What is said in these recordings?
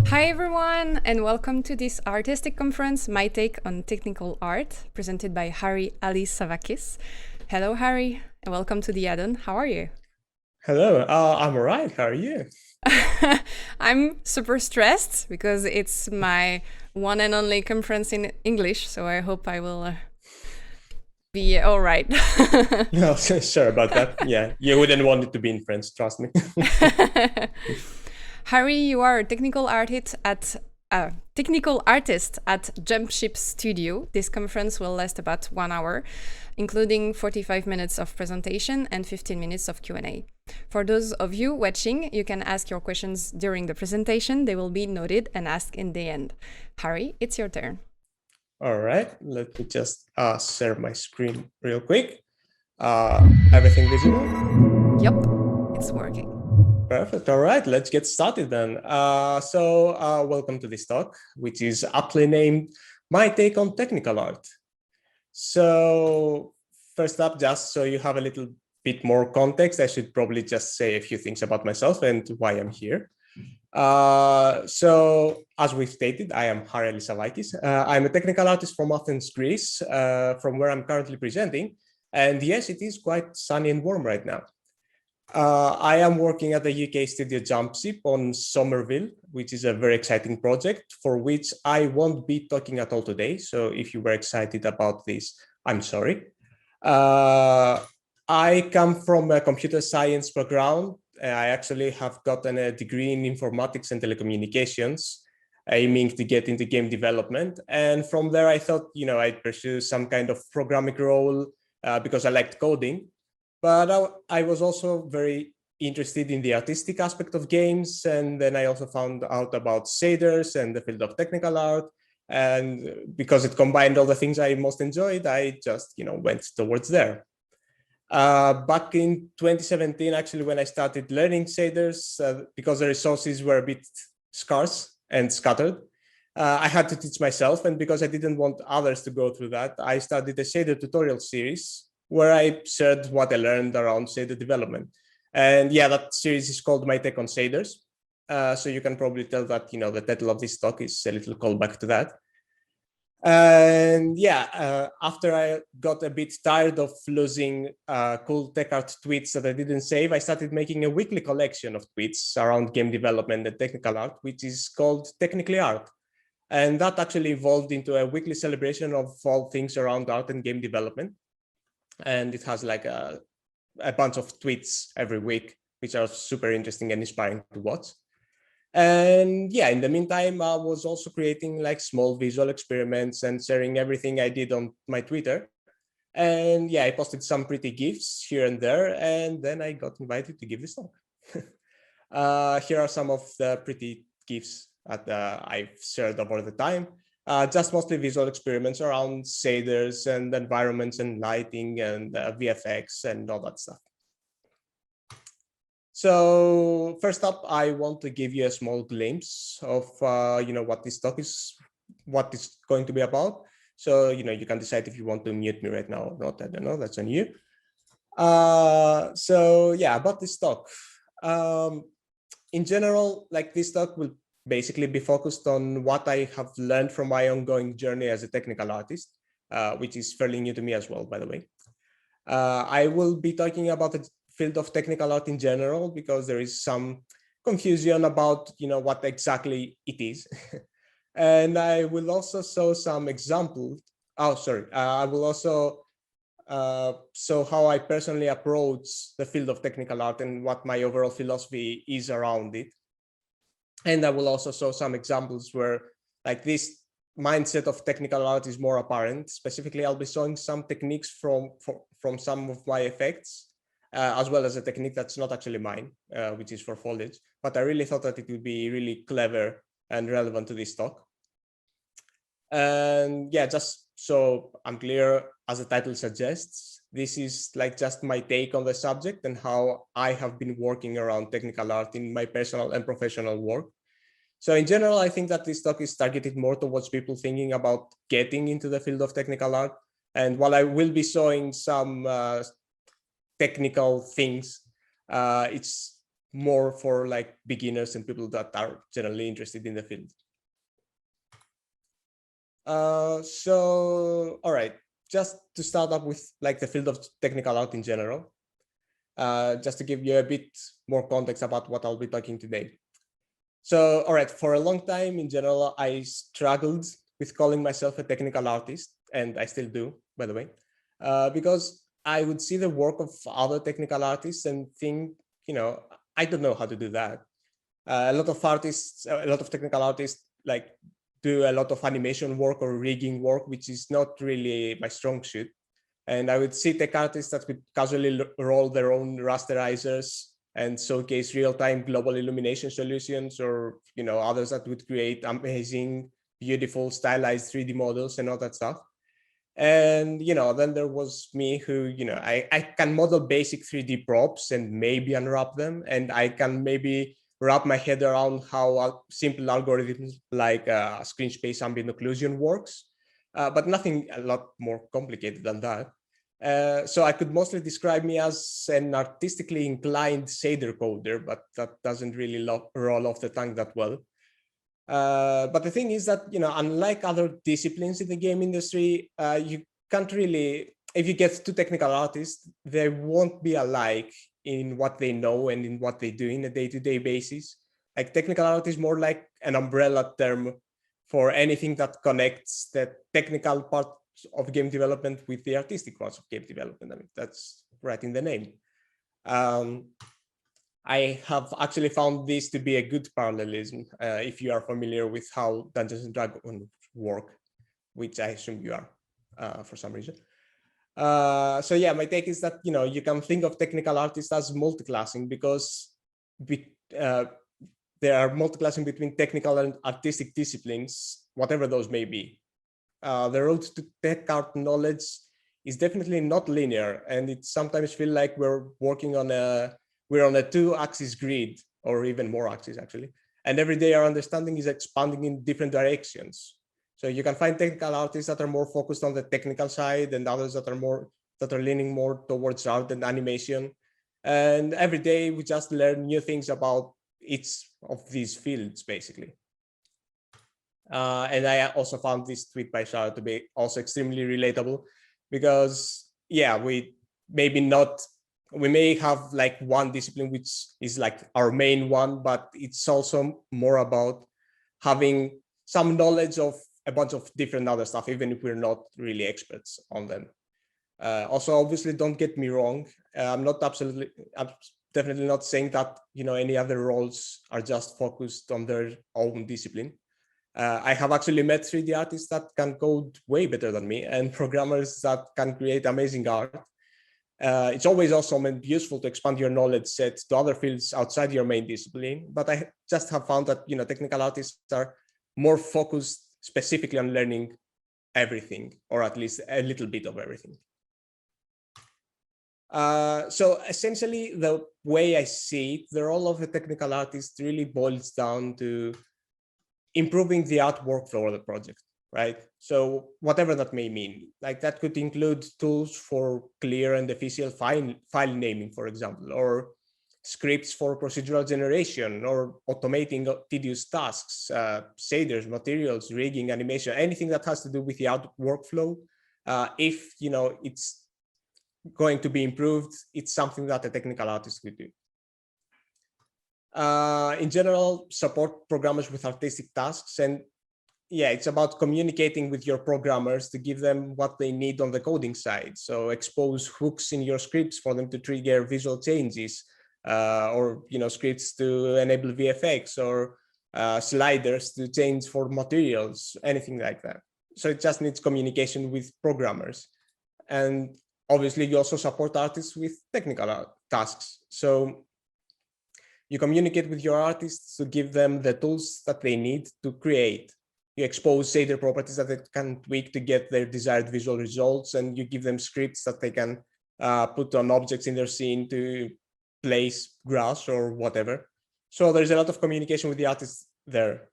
Hi everyone, and welcome to this artistic conference, My Take on Technical Art, presented by Harry Alisavakis. Hello Harry, and welcome to the ADDON. How are you? Hello, I'm all right. How are you? I'm super stressed because it's my one and only conference in English, so I hope I will be all right. No, sure about that. Yeah, you wouldn't want it to be in French, trust me. Harry, you are a technical artist at Jumpship Studio. This conference will last about 1 hour, including 45 minutes of presentation and 15 minutes of Q&A. For those of you watching, you can ask your questions during the presentation. They will be noted and asked in the end. Harry, it's your turn. All right, let me just share my screen real quick. Everything visible? Yep, it's working. Perfect. All right, let's get started then. Welcome to this talk, which is aptly named My Take on Technical Art. So first up, just so you have a little bit more context, I should probably just say a few things about myself and why I'm here. So as we've stated, I am Harry Alisavakis. I'm a technical artist from Athens, Greece, from where I'm currently presenting. And yes, it is quite sunny and warm right now. I am working at the UK studio Jumpship on Somerville, which is a very exciting project for which I won't be talking at all today. So if you were excited about this, I'm sorry. I come from a computer science background. I actually have gotten a degree in informatics and telecommunications, aiming to get into game development. And from there, I thought, I'd pursue some kind of programming role because I liked coding. But I was also very interested in the artistic aspect of games. And then I also found out about shaders and the field of technical art. And because it combined all the things I most enjoyed, I just, went towards there. Back in 2017, actually, when I started learning shaders, because the resources were a bit scarce and scattered, I had to teach myself. And because I didn't want others to go through that, I started a shader tutorial series where I shared what I learned around shader development. And yeah, that series is called My Take on Shaders. So you can probably tell that, the title of this talk is a little callback to that. And yeah, after I got a bit tired of losing cool tech art tweets that I didn't save, I started making a weekly collection of tweets around game development and technical art, which is called Technically Art. And that actually evolved into a weekly celebration of all things around art and game development. And it has like a bunch of tweets every week, which are super interesting and inspiring to watch. And yeah, in the meantime, I was also creating like small visual experiments and sharing everything I did on my Twitter. And yeah, I posted some pretty GIFs here and there, and then I got invited to give this talk. Here are some of the pretty GIFs that I've shared over the time. Just mostly visual experiments around shaders and environments and lighting and VFX and all that stuff. So first up, I want to give you a small glimpse of what this talk is, what it's going to be about. So you can decide if you want to mute me right now or not. I don't know. That's on you. So yeah, about this talk. In general, like this talk will basically be focused on what I have learned from my ongoing journey as a technical artist, which is fairly new to me as well, by the way. I will be talking about the field of technical art in general, because there is some confusion about, what exactly it is. And I will also show some examples. I will also show how I personally approach the field of technical art and what my overall philosophy is around it. And I will also show some examples where like this mindset of technical art is more apparent. Specifically, I'll be showing some techniques from some of my effects, as well as a technique that's not actually mine, which is for foliage. But I really thought that it would be really clever and relevant to this talk. And yeah, just so I'm clear, as the title suggests, this is like just my take on the subject and how I have been working around technical art in my personal and professional work. So in general, I think that this talk is targeted more towards people thinking about getting into the field of technical art. And while I will be showing some technical things, it's more for like beginners and people that are generally interested in the field. So, all right, just to start up with like the field of technical art in general, just to give you a bit more context about what I'll be talking today. So, all right, for a long time in general, I struggled with calling myself a technical artist, and I still do, by the way, because I would see the work of other technical artists and think, you know, I don't know how to do that. A lot of artists, a lot of technical artists, like do a lot of animation work or rigging work, which is not really my strong suit. And I would see tech artists that would casually roll their own rasterizers and showcase real-time global illumination solutions, or others that would create amazing, beautiful, stylized 3D models and all that stuff. And then there was me who I can model basic 3D props and maybe unwrap them, and I can maybe wrap my head around how simple algorithms like screen space ambient occlusion works, but nothing a lot more complicated than that. So I could mostly describe me as an artistically inclined shader coder, but that doesn't really roll off the tongue that well. But the thing is that, unlike other disciplines in the game industry, you can't really, if you get two technical artists, they won't be alike in what they know and in what they do in a day-to-day basis. Like technical art is more like an umbrella term for anything that connects the technical part of game development with the artistic parts of game development. I mean, that's right in the name. I have actually found this to be a good parallelism if you are familiar with how Dungeons and Dragons work, which I assume you are for some reason. So yeah, my take is that you can think of technical artists as multiclassing because there are multiclassing between technical and artistic disciplines, whatever those may be. The road to tech art knowledge is definitely not linear, and it sometimes feels like we're on a 2-axis grid, or even more axes actually. And every day our understanding is expanding in different directions. So you can find technical artists that are more focused on the technical side, and others that are leaning more towards art and animation. And every day we just learn new things about each of these fields, basically. And I also found this tweet by Shara to be also extremely relatable, because yeah, we may have like one discipline which is like our main one, but it's also more about having some knowledge of a bunch of different other stuff, even if we're not really experts on them. Also, obviously, don't get me wrong. I'm definitely not saying that any other roles are just focused on their own discipline. I have actually met 3D artists that can code way better than me, and programmers that can create amazing art. It's always awesome and useful to expand your knowledge set to other fields outside your main discipline. But I just have found that technical artists are more focused specifically on learning everything, or at least a little bit of everything. So essentially, the way I see it, the role of a technical artist really boils down to improving the art workflow of the project, right? So whatever that may mean, like that could include tools for clear and efficient file naming, for example, or scripts for procedural generation, or automating tedious tasks, shaders, materials, rigging, animation, anything that has to do with the art workflow. If it's going to be improved, it's something that a technical artist could do. In general, support programmers with artistic tasks, and yeah, it's about communicating with your programmers to give them what they need on the coding side. So expose hooks in your scripts for them to trigger visual changes, or scripts to enable VFX, or sliders to change for materials, anything like that. So it just needs communication with programmers. And obviously you also support artists with technical tasks. So you communicate with your artists to give them the tools that they need to create. You expose shader properties that they can tweak to get their desired visual results, and you give them scripts that they can put on objects in their scene to place grass or whatever. So there's a lot of communication with the artists there.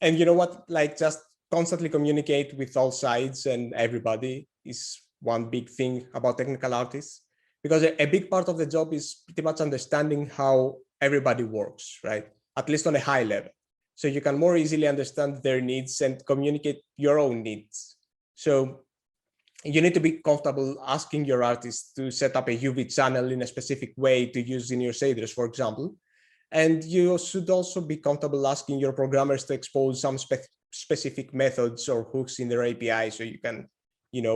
And you know what, like just constantly communicate with all sides and everybody is one big thing about technical artists, because a big part of the job is pretty much understanding how everybody works, right? At least on a high level. So you can more easily understand their needs and communicate your own needs. So you need to be comfortable asking your artists to set up a UV channel in a specific way to use in your shaders, for example. And you should also be comfortable asking your programmers to expose some specific methods or hooks in their API so you can,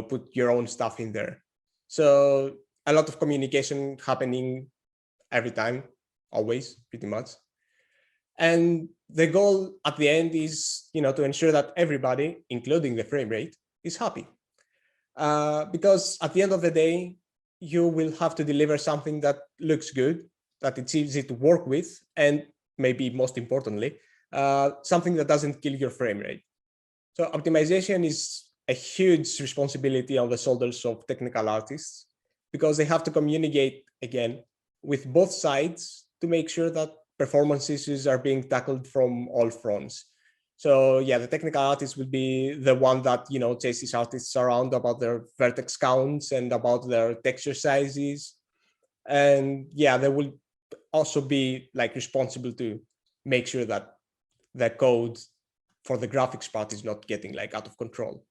put your own stuff in there. So a lot of communication happening every time, always, pretty much. And the goal at the end is, to ensure that everybody, including the frame rate, is happy. Because at the end of the day, you will have to deliver something that looks good, that it's easy to work with, and maybe most importantly, something that doesn't kill your frame rate. So optimization is a huge responsibility on the shoulders of technical artists, because they have to communicate, again, with both sides to make sure that performance issues are being tackled from all fronts. So yeah, the technical artist will be the one that, chases artists around about their vertex counts and about their texture sizes. And yeah, they will also be responsible to make sure that the code for the graphics part is not getting out of control.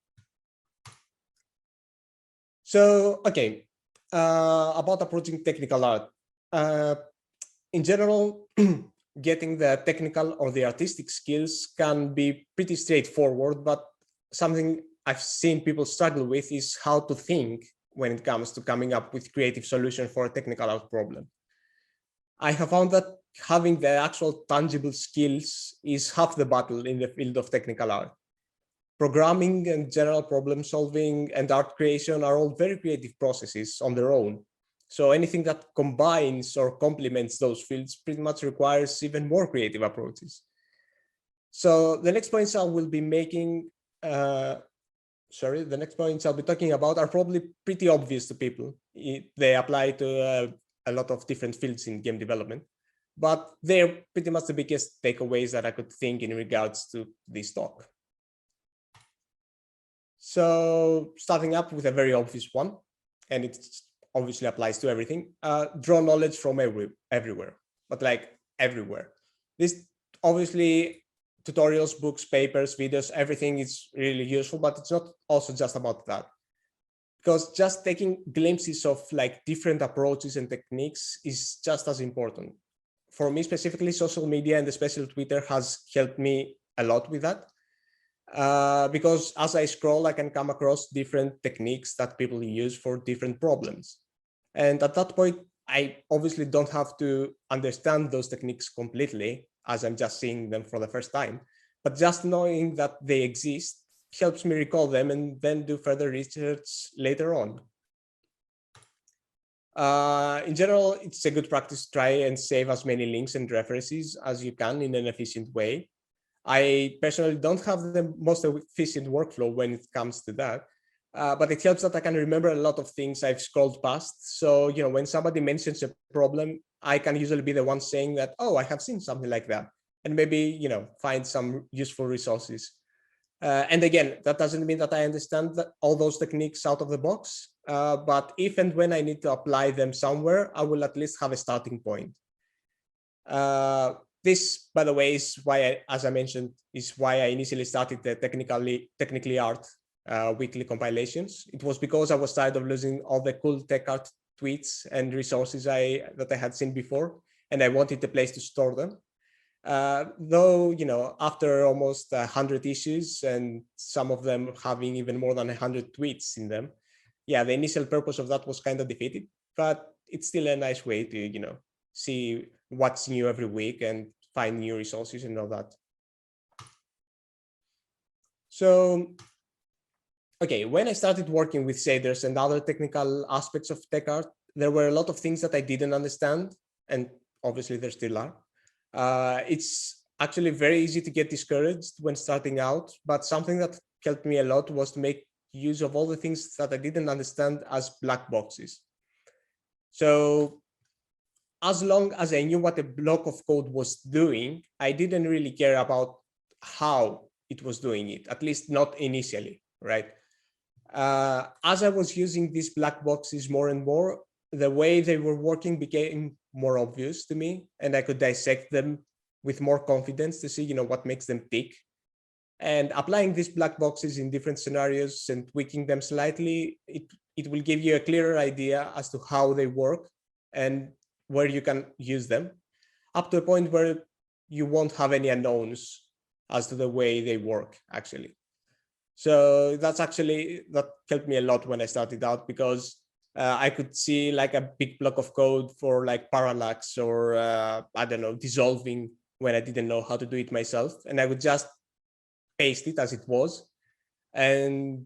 So, okay, about approaching technical art. In general, getting the technical or the artistic skills can be pretty straightforward, but something I've seen people struggle with is how to think when it comes to coming up with creative solution for a technical art problem. I have found that having the actual tangible skills is half the battle in the field of technical art. Programming and general problem solving and art creation are all very creative processes on their own. So anything that combines or complements those fields pretty much requires even more creative approaches. So the next points I will be making, the next points I'll be talking about are probably pretty obvious to people. They apply to a lot of different fields in game development, but they're pretty much the biggest takeaways that I could think in regards to this talk. So starting up with a very obvious one, and it obviously applies to everything, draw knowledge from everywhere, but everywhere. This obviously tutorials, books, papers, videos, everything is really useful, but it's not also just about that. Because just taking glimpses of different approaches and techniques is just as important. For me specifically, social media and especially Twitter has helped me a lot with that. Because as I scroll, I can come across different techniques that people use for different problems. And at that point, I obviously don't have to understand those techniques completely as I'm just seeing them for the first time, but just knowing that they exist helps me recall them and then do further research later on. In general, it's a good practice to try and save as many links and references as you can in an efficient way. I personally don't have the most efficient workflow when it comes to that, but it helps that I can remember a lot of things I've scrolled past. So, when somebody mentions a problem, I can usually be the one saying that, oh, I have seen something like that, and maybe, find some useful resources. And again, that doesn't mean that I understand all those techniques out of the box, but if and when I need to apply them somewhere, I will at least have a starting point. This, by the way, is why, as I mentioned, is why I initially started the Technically Art weekly compilations. It was because I was tired of losing all the cool tech art tweets and resources that I had seen before, and I wanted a place to store them. Though, after almost 100 issues and some of them having even more than 100 tweets in them, yeah, the initial purpose of that was kind of defeated, but it's still a nice way to, see what's new every week and find new resources and all that. So, okay, when I started working with shaders and other technical aspects of tech art, there were a lot of things that I didn't understand, and obviously there still are. It's actually very easy to get discouraged when starting out, but something that helped me a lot was to make use of all the things that I didn't understand as black boxes. So as long as I knew what a block of code was doing, I didn't really care about how it was doing it, at least not initially, right? As I was using these black boxes more and more, the way they were working became more obvious to me, and I could dissect them with more confidence to see, you know, what makes them tick. And applying these black boxes in different scenarios and tweaking them slightly, it will give you a clearer idea as to how they work and where you can use them, up to a point where you won't have any unknowns as to the way they work, actually. So that helped me a lot when I started out, because I could see like a big block of code for like parallax or I don't know, dissolving, when I didn't know how to do it myself, and I would just paste it as it was. And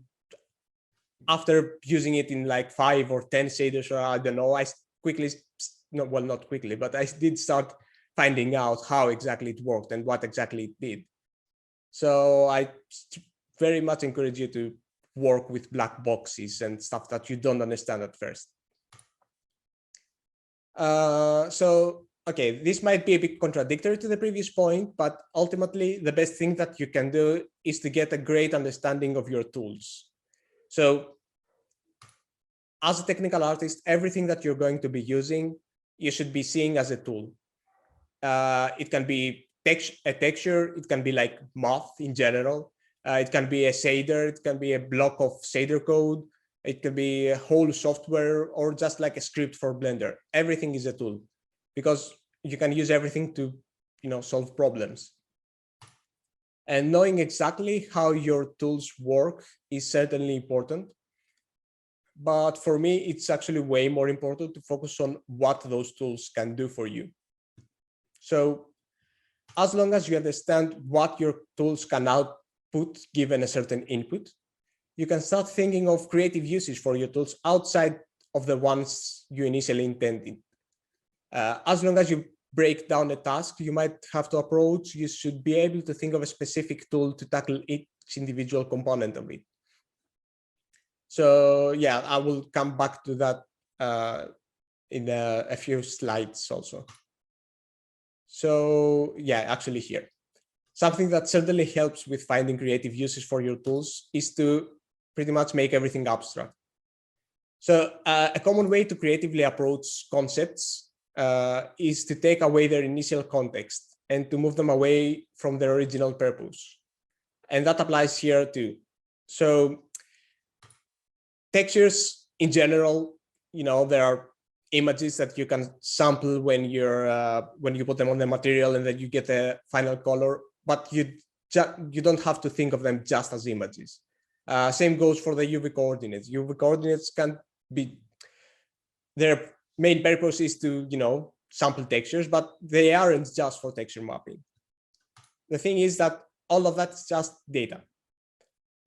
after using it in like 5 or 10 shaders, or I don't know, I quickly, no, well, not quickly, but I did start finding out how exactly it worked and what exactly it did. So I very much encourage you to work with black boxes and stuff that you don't understand at first. So, okay, this might be a bit contradictory to the previous point, but ultimately the best thing that you can do is to get a great understanding of your tools. So as a technical artist, everything that you're going to be using, you should be seeing as a tool. It can be a texture, it can be like math in general, it can be a shader, it can be a block of shader code, it can be a whole software, or just like a script for Blender. Everything is a tool, because you can use everything to, you know, solve problems. And knowing exactly how your tools work is certainly important. But for me, it's actually way more important to focus on what those tools can do for you. So as long as you understand what your tools can output given a certain input, you can start thinking of creative uses for your tools outside of the ones you initially intended. As long as you break down a task you might have to approach, you should be able to think of a specific tool to tackle each individual component of it. So yeah, I will come back to that in a few slides also. So yeah, actually here, something that certainly helps with finding creative uses for your tools is to pretty much make everything abstract. So a common way to creatively approach concepts is to take away their initial context and to move them away from their original purpose. And that applies here too. So textures in general, you know, there are images that you can sample when you put them on the material and then you get a final color, but you don't have to think of them just as images. Same goes for the UV coordinates. UV coordinates can be, their main purpose is to, you know, sample textures, but they aren't just for texture mapping. The thing is that all of that's just data.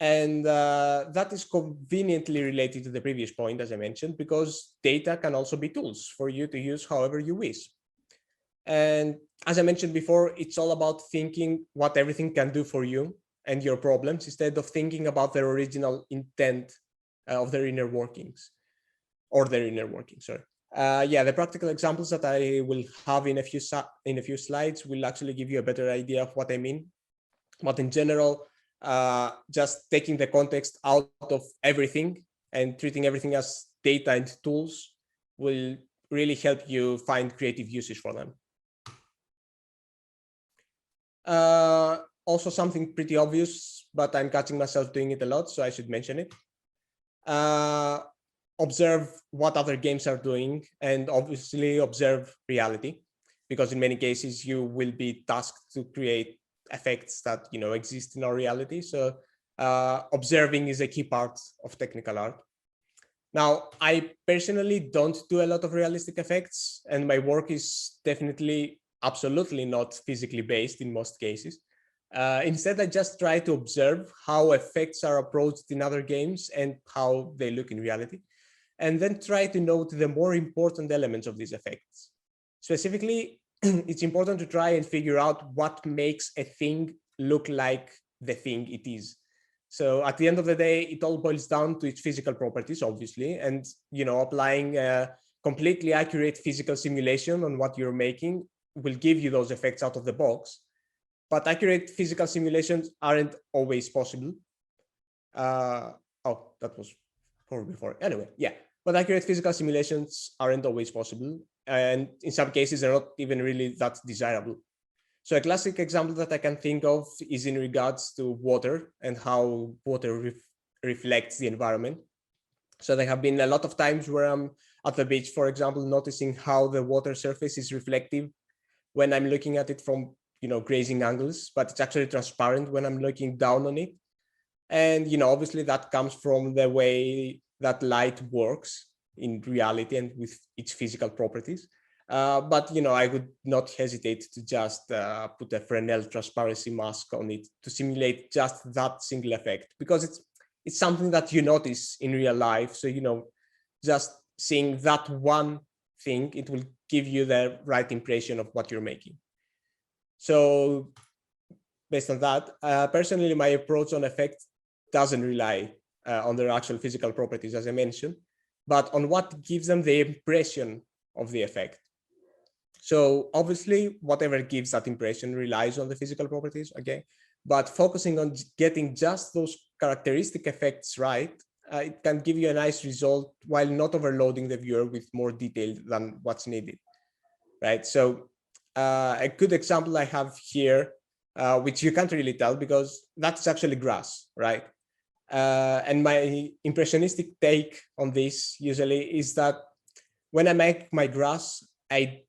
And that is conveniently related to the previous point, as I mentioned, because data can also be tools for you to use however you wish. And as I mentioned before, it's all about thinking what everything can do for you and your problems, instead of thinking about their original intent of their inner workings, or their inner workings, sorry. Yeah, the practical examples that I will have in a few slides will actually give you a better idea of what I mean. But in general, just taking the context out of everything and treating everything as data and tools will really help you find creative uses for them. Also something pretty obvious, but I'm catching myself doing it a lot, so I should mention it. Observe what other games are doing, and obviously observe reality, because in many cases you will be tasked to create effects that, you know, exist in our reality. So observing is a key part of technical art. Now, I personally don't do a lot of realistic effects, and my work is definitely absolutely not physically based in most cases. Instead, I just try to observe how effects are approached in other games and how they look in reality, and then try to note the more important elements of these effects. Specifically, it's important to try and figure out what makes a thing look like the thing it is. So at the end of the day, it all boils down to its physical properties, obviously, and, you know, applying a completely accurate physical simulation on what you're making will give you those effects out of the box. But accurate physical simulations aren't always possible. Oh, that was before. Anyway, yeah. But accurate physical simulations aren't always possible. and in some cases they're not even really that desirable. So a classic example that I can think of is in regards to water and how water reflects the environment. So there have been a lot of times where I'm at the beach, for example, noticing how the water surface is reflective when I'm looking at it from, grazing angles, but it's actually transparent when I'm looking down on it. And, obviously that comes from the way that light works in reality and with its physical properties. But, I would not hesitate to just put a Fresnel transparency mask on it to simulate just that single effect, because it's something that you notice in real life. So, just seeing that one thing, it will give you the right impression of what you're making. So based on that, personally, my approach on effects doesn't rely on their actual physical properties, as I mentioned, but on what gives them the impression of the effect. So obviously, whatever gives that impression relies on the physical properties, okay? But focusing on getting just those characteristic effects right, it can give you a nice result while not overloading the viewer with more detail than what's needed, right? So a good example I have here, which you can't really tell because that's actually grass, right? And my impressionistic take on this usually is that when I make my grass, I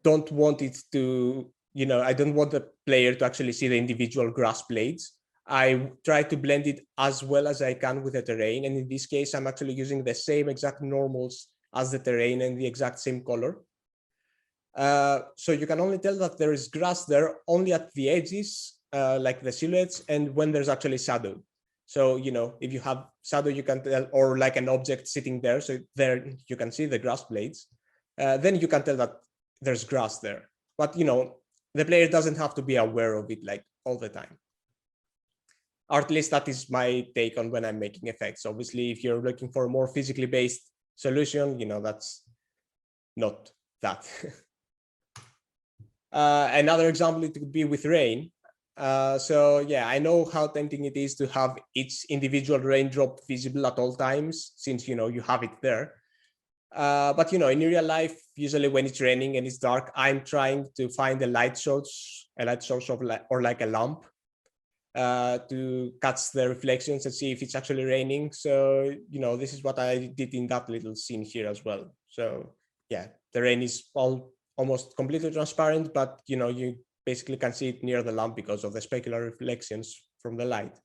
don't want it to, I don't want the player to actually see the individual grass blades. I try to blend it as well as I can with the terrain. And in this case, I'm actually using the same exact normals as the terrain and the exact same color. So you can only tell that there is grass there only at the edges, like the silhouettes, and when there's actually shadow. So, if you have shadow, you can tell, or like an object sitting there, so there you can see the grass blades, then you can tell that there's grass there. But, the player doesn't have to be aware of it like all the time. Or at least that is my take on when I'm making effects. Obviously, if you're looking for a more physically based solution, that's not that. Another example, it could be with rain. So yeah, I know how tempting it is to have each individual raindrop visible at all times, since you have it there. But in real life, usually when it's raining and it's dark, I'm trying to find a light source of or like a lamp to catch the reflections and see if it's actually raining. So this is what I did in that little scene here as well. So yeah, the rain is almost completely transparent, but you basically can see it near the lamp because of the specular reflections from the light.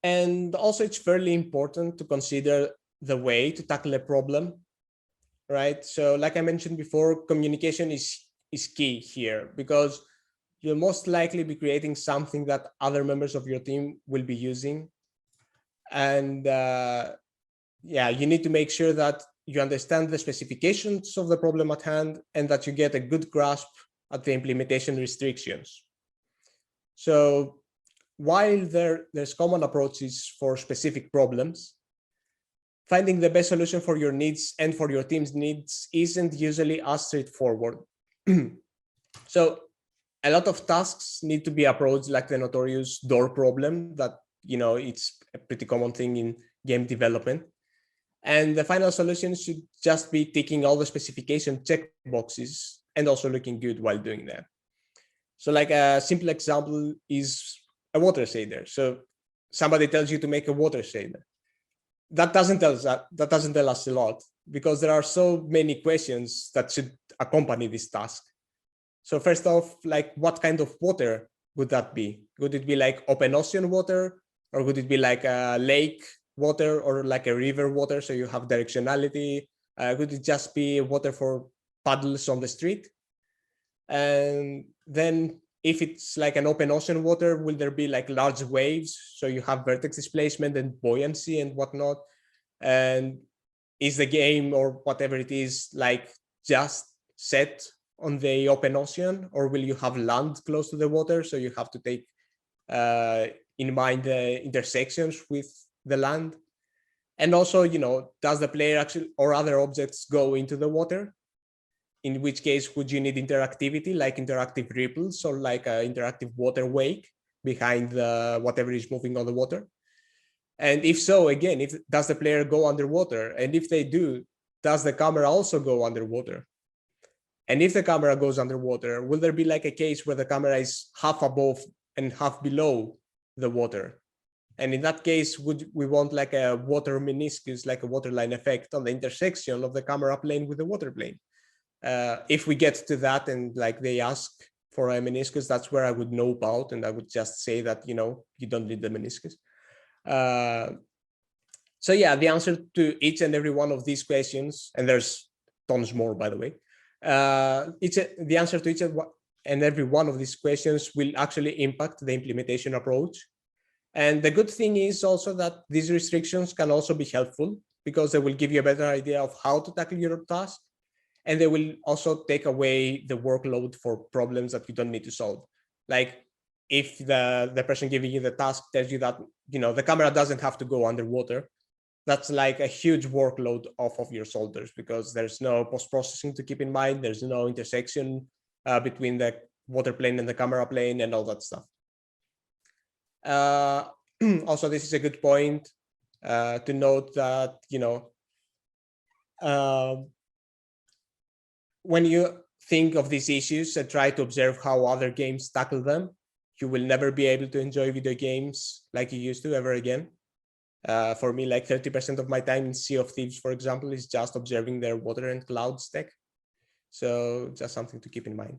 And also it's fairly important to consider the way to tackle a problem, right? So like I mentioned before, communication is key here, because you'll most likely be creating something that other members of your team will be using. And yeah, you need to make sure that you understand the specifications of the problem at hand and that you get a good grasp at the implementation restrictions. So while there's common approaches for specific problems, finding the best solution for your needs and for your team's needs isn't usually as straightforward. So a lot of tasks need to be approached like the notorious door problem that, it's a pretty common thing in game development. And the final solution should just be ticking all the specification checkboxes and also looking good while doing that. So like a simple example is a water shader. So somebody tells you to make a water shader. That doesn't tell us a lot, because there are so many questions that should accompany this task. So first off, like what kind of water would that be? Would it be like open ocean water, or would it be like a lake water, or like a river water, so you have directionality? Would it just be water for paddles on the street? And then if it's like an open ocean water, will there be like large waves, so you have vertex displacement and buoyancy and whatnot? And is the game, or whatever it is, like just set on the open ocean, or will you have land close to the water, so you have to take in mind the intersections with the land? And also, does the player actually or other objects go into the water? In which case, would you need interactivity, like interactive ripples, or like an interactive water wake behind whatever is moving on the water? And if so, again, does the player go underwater? And if they do, does the camera also go underwater? And if the camera goes underwater, will there be like a case where the camera is half above and half below the water? And in that case, would we want like a water meniscus, like a waterline effect on the intersection of the camera plane with the water plane? If we get to that and like they ask for a meniscus, that's where I would nope out, and I would just say that, you know, you don't need the meniscus. So yeah, the answer to each and every one of these questions, and there's tons more, by the way, the answer to each and every one of these questions will actually impact the implementation approach. And the good thing is also that these restrictions can also be helpful because they will give you a better idea of how to tackle your task. And they will also take away the workload for problems that you don't need to solve. Like if the person giving you the task tells you that, you know, the camera doesn't have to go underwater, that's like a huge workload off of your shoulders because there's no post-processing to keep in mind. There's no intersection between the water plane and the camera plane and all that stuff. Also, this is a good point to note that, you know, when you think of these issues and try to observe how other games tackle them, you will never be able to enjoy video games like you used to ever again. For me, like 30% of my time in Sea of Thieves, for example, is just observing their water and clouds tech. So just something to keep in mind.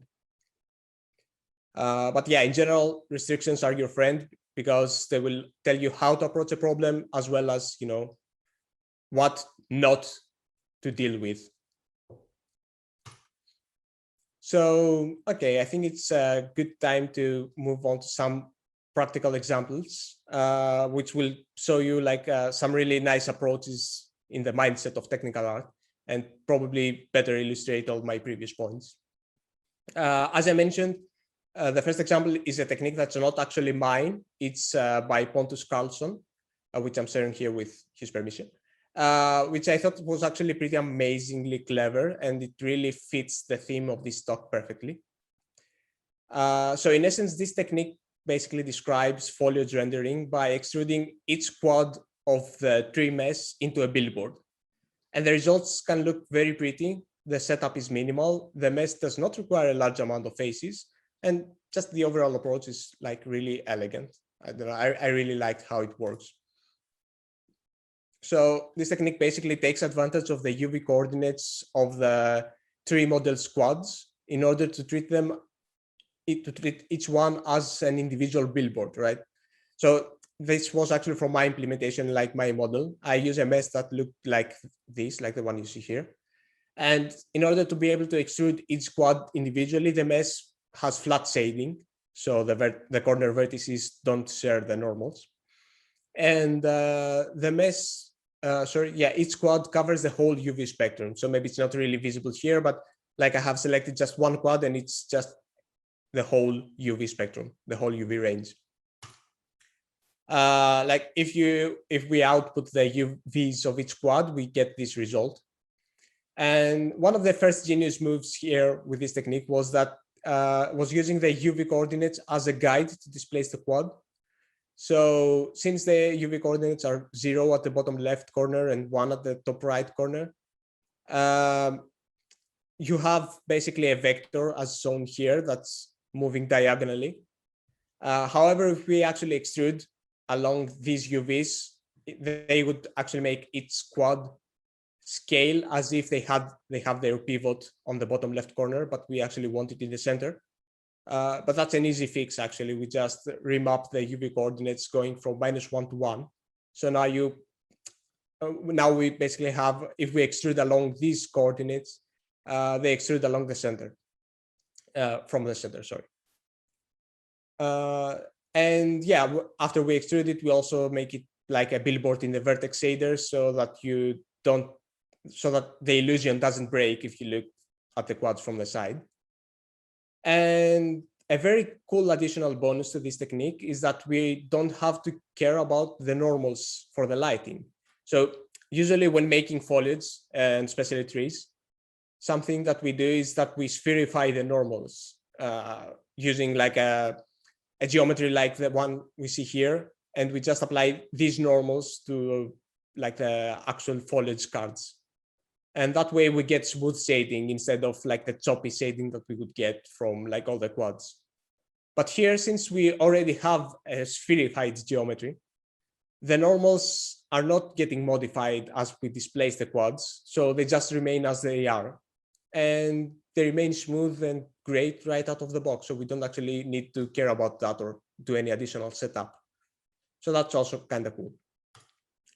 But yeah, in general, restrictions are your friend because they will tell you how to approach a problem as well as, you know, what not to deal with. So, okay, I think it's a good time to move on to some practical examples, which will show you like some really nice approaches in the mindset of technical art and probably better illustrate all my previous points. As I mentioned, the first example is a technique that's not actually mine. It's by Pontus Carlson, which I'm sharing here with his permission. Which I thought was actually pretty amazingly clever, and it really fits the theme of this talk perfectly. So in essence, this technique basically describes foliage rendering by extruding each quad of the tree mesh into a billboard. And the results can look very pretty. The setup is minimal. The mesh does not require a large amount of faces, and just the overall approach is like really elegant. I don't know, I really liked how it works. So this technique basically takes advantage of the UV coordinates of the tree model squads in order to treat each one as an individual billboard, right? So this was actually from my implementation, like my model. I use a mesh that looked like this, like the one you see here. And in order to be able to extrude each squad individually, the mesh has flat shading. So the corner vertices don't share the normals. And the mesh, each quad covers the whole UV spectrum. So maybe it's not really visible here, but like I have selected just one quad and it's just the whole UV spectrum, the whole UV range. Like if we output the UVs of each quad, we get this result. And one of the first genius moves here with this technique was that was using the UV coordinates as a guide to displace the quad. So since the UV coordinates are 0 at the bottom left corner and 1 at the top right corner, you have basically a vector as shown here that's moving diagonally. However, if we actually extrude along these UVs, they would actually make each quad scale as if they have their pivot on the bottom left corner, but we actually want it in the center. But that's an easy fix, actually. We just remap the UV coordinates going from -1 to 1. So now we basically have, if we extrude along these coordinates, they extrude along the center, from the center, sorry. And yeah, after we extrude it, we also make it like a billboard in the vertex shader so that the illusion doesn't break if you look at the quads from the side. And a very cool additional bonus to this technique is that we don't have to care about the normals for the lighting. So usually when making foliage, and especially trees, something that we do is that we spherify the normals using like a geometry like the one we see here. and we just apply these normals to like the actual foliage cards. And that way we get smooth shading instead of like the choppy shading that we would get from like all the quads. But here, since we already have a spherified geometry, the normals are not getting modified as we displace the quads. So they just remain as they are. And they remain smooth and great right out of the box. So we don't actually need to care about that or do any additional setup. So that's also kind of cool.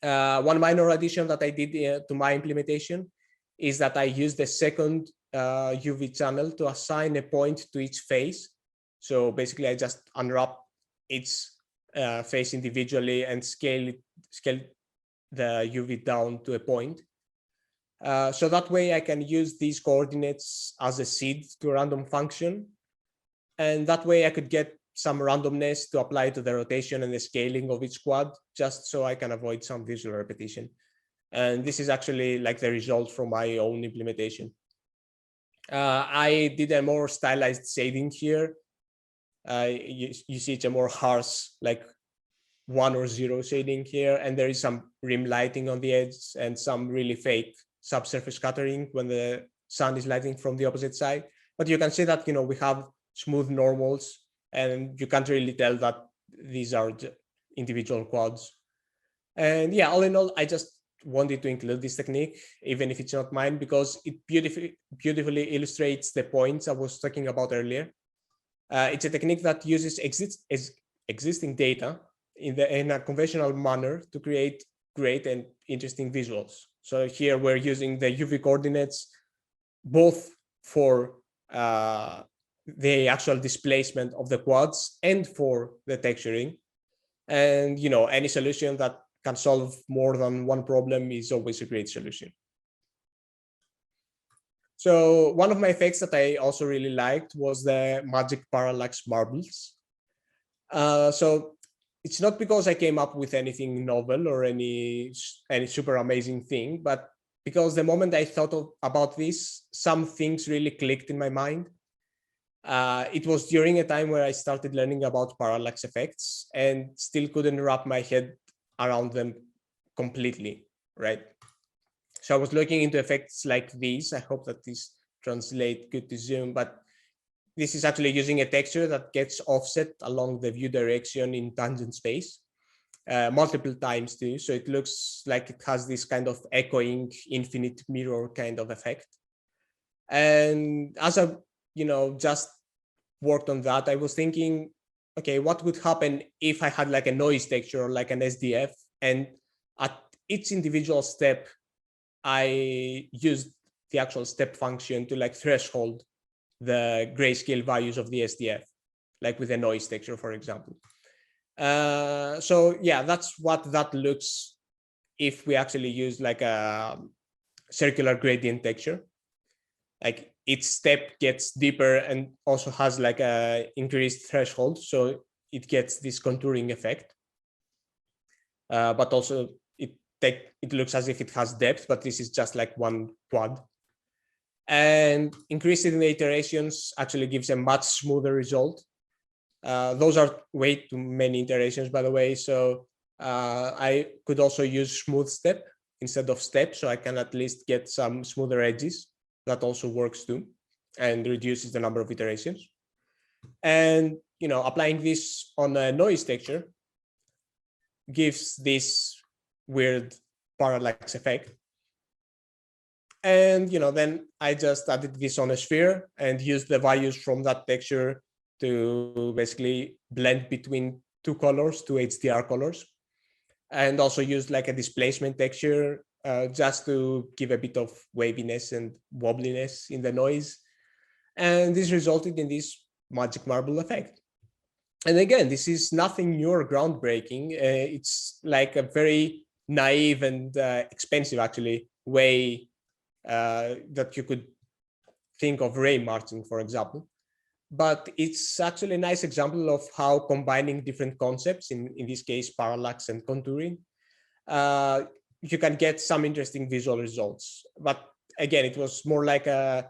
One minor addition that I did to my implementation is that I used the second UV channel to assign a point to each face. So basically, I just unwrap each face individually and scale the UV down to a point. So that way I can use these coordinates as a seed to a random function. And that way I could get some randomness to apply to the rotation and the scaling of each quad, just so I can avoid some visual repetition. And this is actually like the result from my own implementation. I did a more stylized shading here. You see it's a more harsh, like 1 or 0 shading here, and there is some rim lighting on the edge and some really fake subsurface scattering when the sun is lighting from the opposite side. But you can see that, you know, we have smooth normals, and you can't really tell that these are individual quads. And yeah, all in all, I just wanted to include this technique, even if it's not mine, because it beautifully illustrates the points I was talking about earlier. It's a technique that uses existing data in a conventional manner to create great and interesting visuals. So here we're using the UV coordinates both for the actual displacement of the quads and for the texturing. And, you know, any solution that can solve more than one problem is always a great solution. So one of my effects that I also really liked was the magic parallax marbles. So it's not because I came up with anything novel or any super amazing thing, but because the moment I thought about this, some things really clicked in my mind. It was during a time where I started learning about parallax effects and still couldn't wrap my head around them completely, right? So I was looking into effects like these. I hope that this translates good to Zoom, but this is actually using a texture that gets offset along the view direction in tangent space multiple times too. So it looks like it has this kind of echoing infinite mirror kind of effect. And as I, you know, just worked on that, I was thinking, okay, what would happen if I had like a noise texture or like an SDF, and at each individual step, I used the actual step function to like threshold the grayscale values of the SDF, like with a noise texture, for example. So yeah, that's what that looks if we actually use like a circular gradient texture. Like each step gets deeper and also has like a increased threshold, so it gets this contouring effect. But also it looks as if it has depth, but this is just like one quad. And increasing the iterations actually gives a much smoother result. Those are way too many iterations, by the way. So I could also use smooth step instead of step, so I can at least get some smoother edges. That also works too, and reduces the number of iterations. And, you know, applying this on a noise texture gives this weird parallax effect. And, you know, then I just added this on a sphere and used the values from that texture to basically blend between two colors, two HDR colors, and also used like a displacement texture just to give a bit of waviness and wobbliness in the noise. And this resulted in this magic marble effect. And again, this is nothing new or groundbreaking. It's like a very naive and expensive, actually, way that you could think of ray marching, for example. But it's actually a nice example of how combining different concepts, in this case, parallax and contouring, you can get some interesting visual results. But again, it was more like a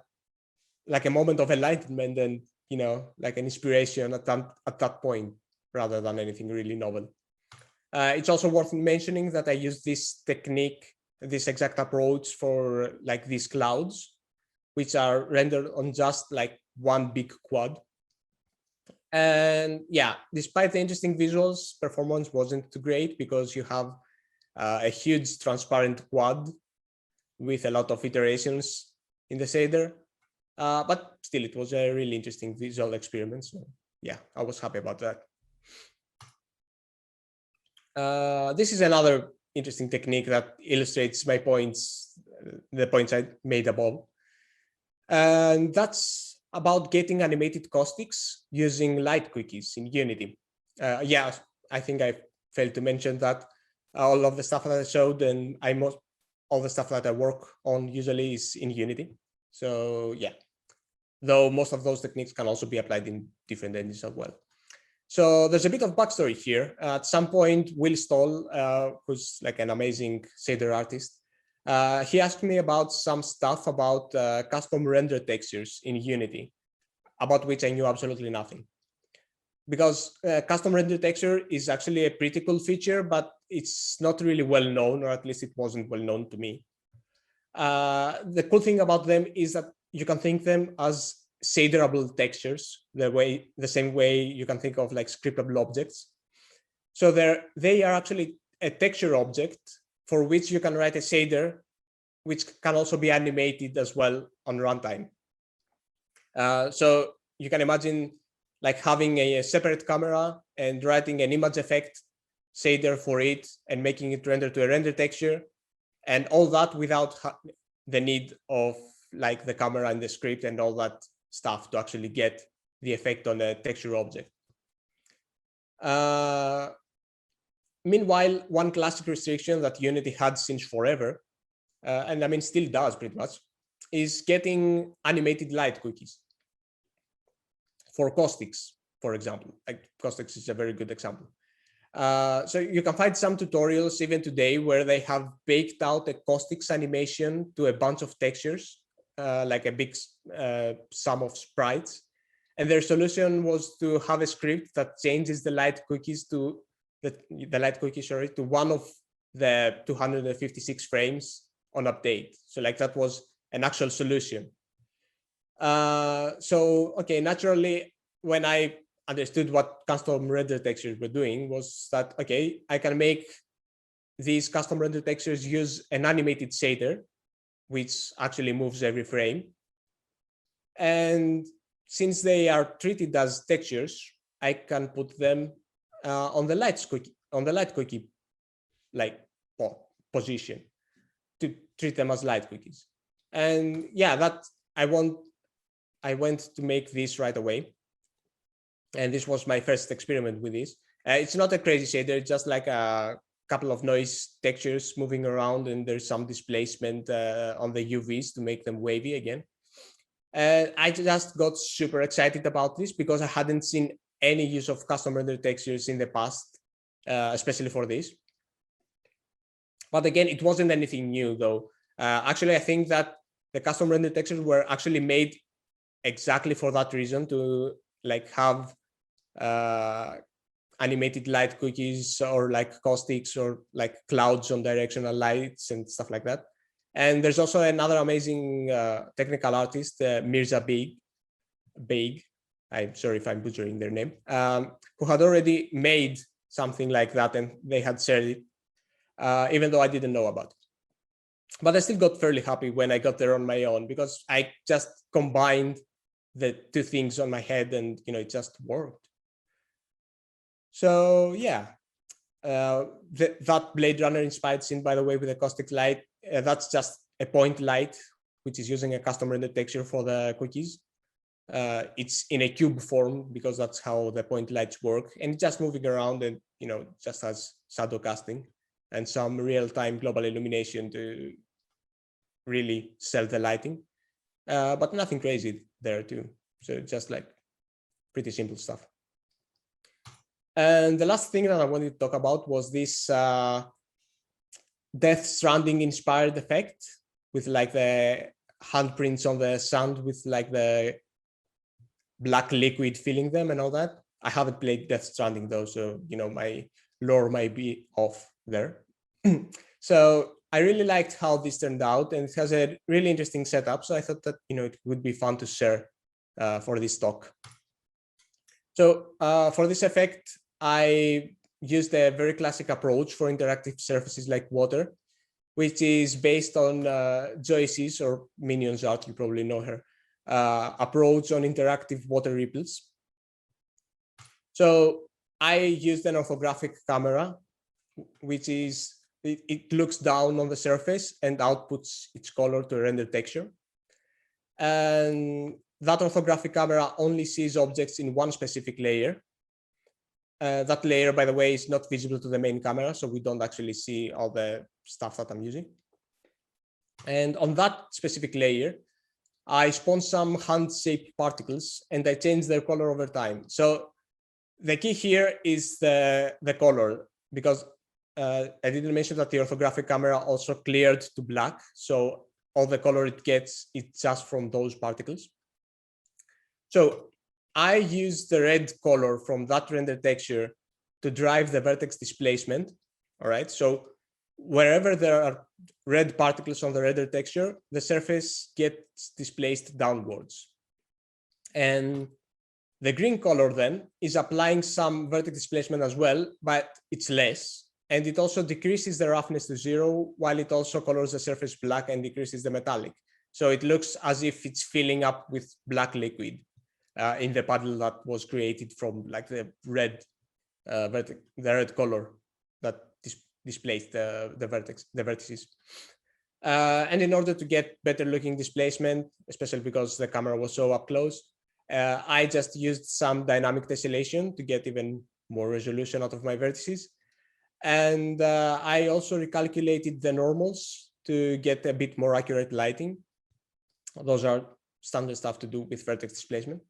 moment of enlightenment and, you know, like an inspiration at that point, rather than anything really novel. It's also worth mentioning that I use this technique, this exact approach for like these clouds, which are rendered on just like one big quad. And yeah, despite the interesting visuals, performance wasn't too great because you have a huge transparent quad with a lot of iterations in the shader. But still, it was a really interesting visual experiment. So yeah, I was happy about that. This is another interesting technique that illustrates my points, the points I made above. And that's about getting animated caustics using light quickies in Unity. Yeah, I think I failed to mention that all of the stuff that I showed and all the stuff that I work on usually is in Unity. So yeah, though most of those techniques can also be applied in different engines as well. So there's a bit of backstory here. At some point, Will Stoll, who's like an amazing shader artist, he asked me about some stuff about custom render textures in Unity, about which I knew absolutely nothing. Because custom render texture is actually a pretty cool feature, but it's not really well known, or at least it wasn't well known to me. The cool thing about them is that you can think them as shaderable textures, the same way you can think of like scriptable objects. So they are actually a texture object for which you can write a shader, which can also be animated as well on runtime. So you can imagine like having a separate camera and writing an image effect shader for it and making it render to a render texture, and all that without the need of like the camera and the script and all that stuff to actually get the effect on a texture object. Meanwhile, one classic restriction that Unity had since forever, and I mean still does pretty much, is getting animated light quickies for caustics, for example. Like caustics is a very good example. So you can find some tutorials even today where they have baked out a caustics animation to a bunch of textures, like a big sum of sprites. And their solution was to have a script that changes the light quickies to the light quickie, sorry, to one of the 256 frames on update. So like that was an actual solution. So, okay, naturally, when I understood what custom render textures were doing was that, okay, I can make these custom render textures use an animated shader, which actually moves every frame. And since they are treated as textures, I can put them on the light quickie like position to treat them as light quickies. And yeah, that I went to make this right away. And this was my first experiment with this. It's not a crazy shader, it's just like a couple of noise textures moving around, and there's some displacement on the UVs to make them wavy again. And I just got super excited about this because I hadn't seen any use of custom render textures in the past, especially for this. But again, it wasn't anything new though. Actually, I think that the custom render textures were actually made exactly for that reason, to like have animated light quickies or like caustics or like clouds on directional lights and stuff like that. And there's also another amazing technical artist, Mirza Beig, I'm sorry if I'm butchering their name, who had already made something like that, and they had shared it, even though I didn't know about it. But I still got fairly happy when I got there on my own, because I just combined the two things on my head, and it just worked. So yeah, that Blade Runner inspired scene, by the way, with a caustic light, that's just a point light, which is using a custom render texture for the quickies. It's in a cube form because that's how the point lights work, and just moving around, and just has shadow casting and some real-time global illumination to really sell the lighting, but nothing crazy there too. So just like pretty simple stuff. And the last thing that I wanted to talk about was this Death Stranding inspired effect with like the handprints on the sand with like the black liquid filling them and all that. I haven't played Death Stranding though, so my lore might be off there. So I really liked how this turned out, and it has a really interesting setup. So I thought that, you know, it would be fun to share for this talk. So for this effect, I used a very classic approach for interactive surfaces like water, which is based on Joyce's, or Minion's art, you probably know her, approach on interactive water ripples. So I used an orthographic camera, which is, it looks down on the surface and outputs its color to a render texture. And that orthographic camera only sees objects in one specific layer. That layer, by the way, is not visible to the main camera, so we don't actually see all the stuff that I'm using. And on that specific layer, I spawned some hand-shaped particles, and I changed their color over time. So the key here is the color, because I didn't mention that the orthographic camera also cleared to black. So all the color it gets, it's just from those particles. So I use the red color from that render texture to drive the vertex displacement. All right. So wherever there are red particles on the render texture, the surface gets displaced downwards. And the green color then is applying some vertex displacement as well, but it's less. And it also decreases the roughness to 0, while it also colors the surface black and decreases the metallic. So it looks as if it's filling up with black liquid in the puddle that was created from like the red color that displaced the vertices. And in order to get better looking displacement, especially because the camera was so up close, I just used some dynamic tessellation to get even more resolution out of my vertices. And I also recalculated the normals to get a bit more accurate lighting. Those are standard stuff to do with vertex displacement.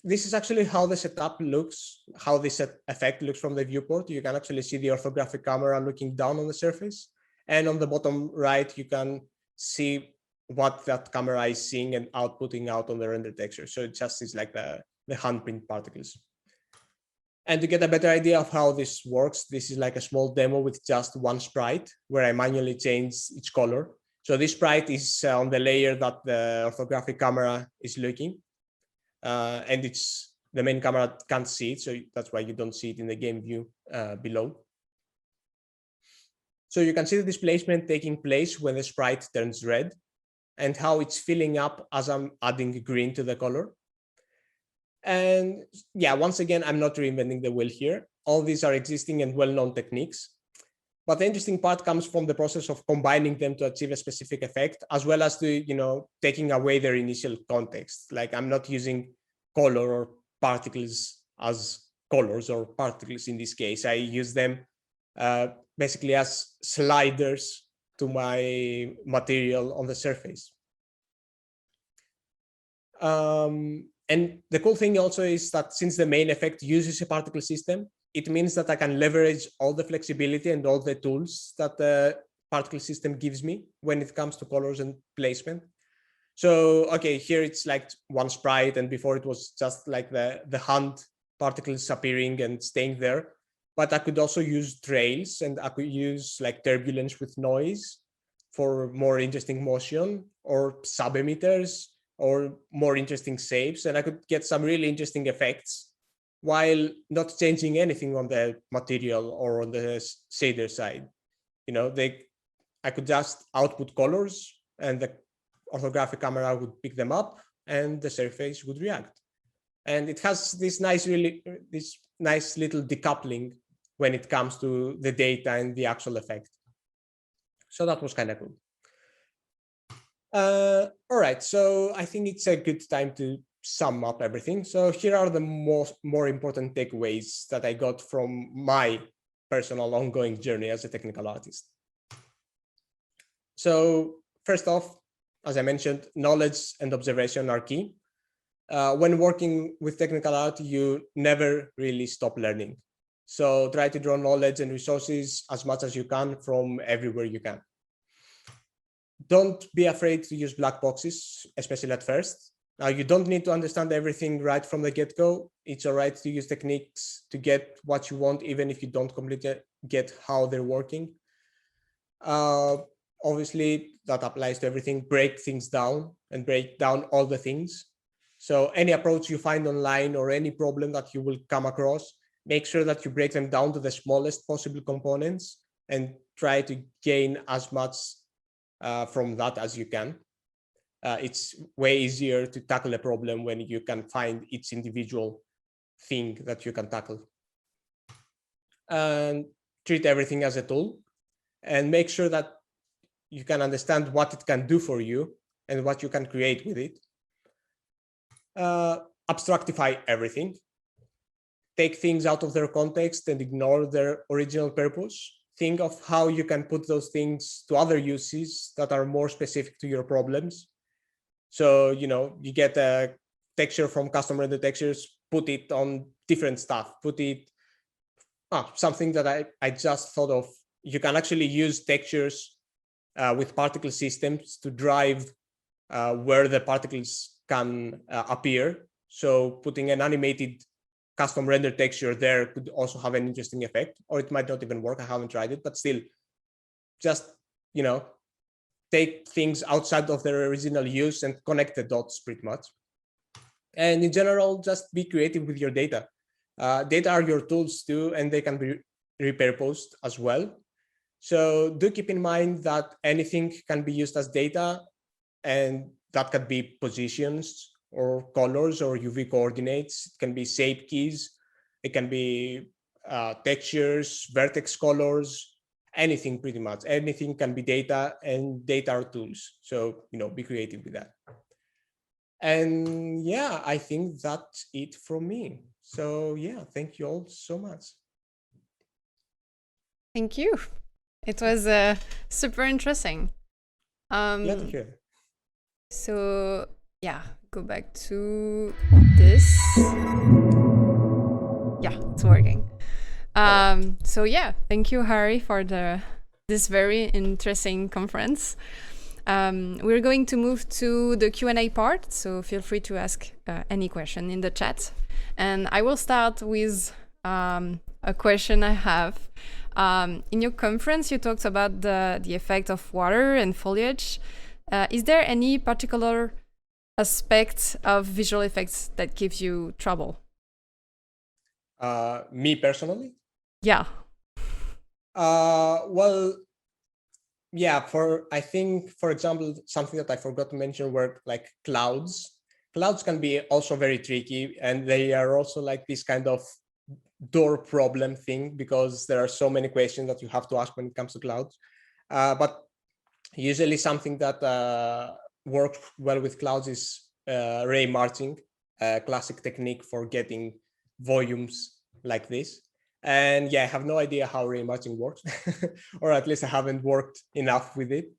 This is actually how the setup looks, how this effect looks from the viewport. You can actually see the orthographic camera looking down on the surface. And on the bottom right, you can see what that camera is seeing and outputting out on the render texture. So it just is like the handprint particles. And to get a better idea of how this works, this is like a small demo with just one sprite where I manually change its color. So this sprite is on the layer that the orthographic camera is looking. And it's the main camera can't see it, so that's why you don't see it in the game view below. So you can see the displacement taking place when the sprite turns red, and how it's filling up as I'm adding green to the color. And yeah, once again, I'm not reinventing the wheel here. All these are existing and well-known techniques. But the interesting part comes from the process of combining them to achieve a specific effect, as well as to, taking away their initial context. Like I'm not using color or particles as colors or particles in this case. I use them basically as sliders to my material on the surface. And the cool thing also is that since the main effect uses a particle system, it means that I can leverage all the flexibility and all the tools that the particle system gives me when it comes to colors and placement. So, okay, here it's like one sprite, and before it was just like the hand particles appearing and staying there. But I could also use trails, and I could use like turbulence with noise for more interesting motion, or sub-emitters, or more interesting shapes. And I could get some really interesting effects while not changing anything on the material or on the shader side. I could just output colors, and the orthographic camera would pick them up, and the surface would react. And it has this nice little decoupling when it comes to the data and the actual effect. So that was kind of cool. All right, so I think it's a good time to sum up everything. So here are the more important takeaways that I got from my personal ongoing journey as a technical artist. So first off, as I mentioned, knowledge and observation are key. When working with technical art, you never really stop learning. So try to draw knowledge and resources as much as you can from everywhere you can. Don't be afraid to use black boxes, especially at first. Now, you don't need to understand everything right from the get-go. It's all right to use techniques to get what you want, even if you don't completely get how they're working. Obviously, that applies to everything. Break things down and break down all the things. So any approach you find online or any problem that you will come across, make sure that you break them down to the smallest possible components and try to gain as much from that as you can. It's way easier to tackle a problem when you can find each individual thing that you can tackle. And treat everything as a tool and make sure that you can understand what it can do for you and what you can create with it. Abstractify everything. Take things out of their context and ignore their original purpose. Think of how you can put those things to other uses that are more specific to your problems. So, you know, you get a texture from custom rendered textures, put it on different stuff, put it, something that I just thought of. You can actually use textures with particle systems to drive where the particles can appear. So putting an animated custom rendered texture there could also have an interesting effect, or it might not even work. I haven't tried it, but still, just, you know, take things outside of their original use and connect the dots pretty much. And in general, just be creative with your data. Data are your tools too, and they can be repurposed as well. So do keep in mind that anything can be used as data, and that could be positions or colors or UV coordinates. It can be shape keys. It can be textures, vertex colors, anything pretty much. Anything can be data, and data are tools. So, you know, be creative with that. And yeah, I think that's it from me. So yeah, thank you all so much. Thank you. It was super interesting. Yeah, thank you. So yeah, go back to this. Yeah, it's working. So yeah, thank you, Harry, for this very interesting conference. We're going to move to the Q&A part, so feel free to ask any question in the chat. And I will start with a question I have. In your conference, you talked about the effect of water and foliage. Is there any particular aspect of visual effects that gives you trouble? Me personally? Yeah. Well, yeah, I think, for example, something that I forgot to mention were like clouds. Clouds can be also very tricky, and they are also like this kind of door problem thing, because there are so many questions that you have to ask when it comes to clouds. But usually something that works well with clouds is ray marching, a classic technique for getting volumes like this. And yeah, I have no idea how ray marching works, or at least I haven't worked enough with it.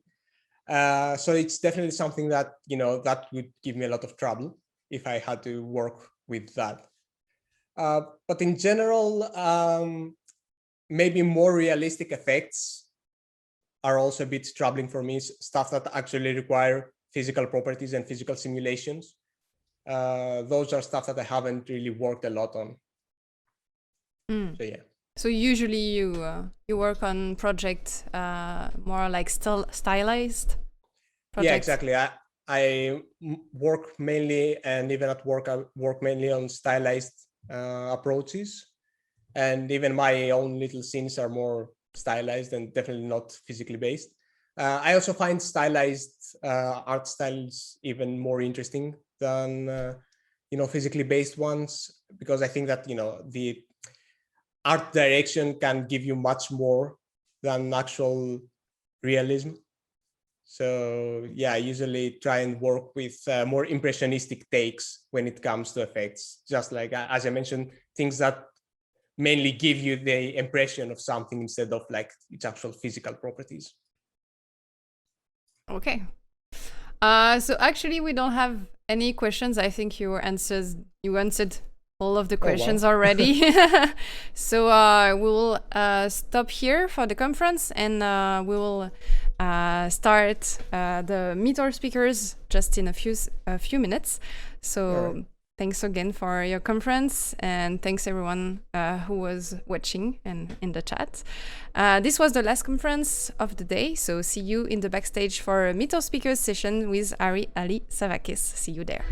So it's definitely something that, you know, that would give me a lot of trouble if I had to work with that. But in general, maybe more realistic effects are also a bit troubling for me. Stuff that actually require physical properties and physical simulations. Those are stuff that I haven't really worked a lot on. So yeah. So usually you work on projects more like stylized projects? Yeah, exactly. I work mainly, and even at work, I work mainly on stylized approaches. And even my own little scenes are more stylized and definitely not physically based. I also find stylized art styles even more interesting than you know, physically based ones, because I think that, you know, the art direction can give you much more than actual realism. So yeah, I usually try and work with more impressionistic takes when it comes to effects. Just like, as I mentioned, things that mainly give you the impression of something instead of like its actual physical properties. Okay. So actually we don't have any questions. I think you answered all of the questions already. So we will stop here for the conference, and we will start the Meet Our Speakers just in a few minutes. So thanks again for your conference, and thanks everyone who was watching and in the chat. This was the last conference of the day, so see you in the backstage for a Meet Our Speakers session with Harry Alisavakis. See you there.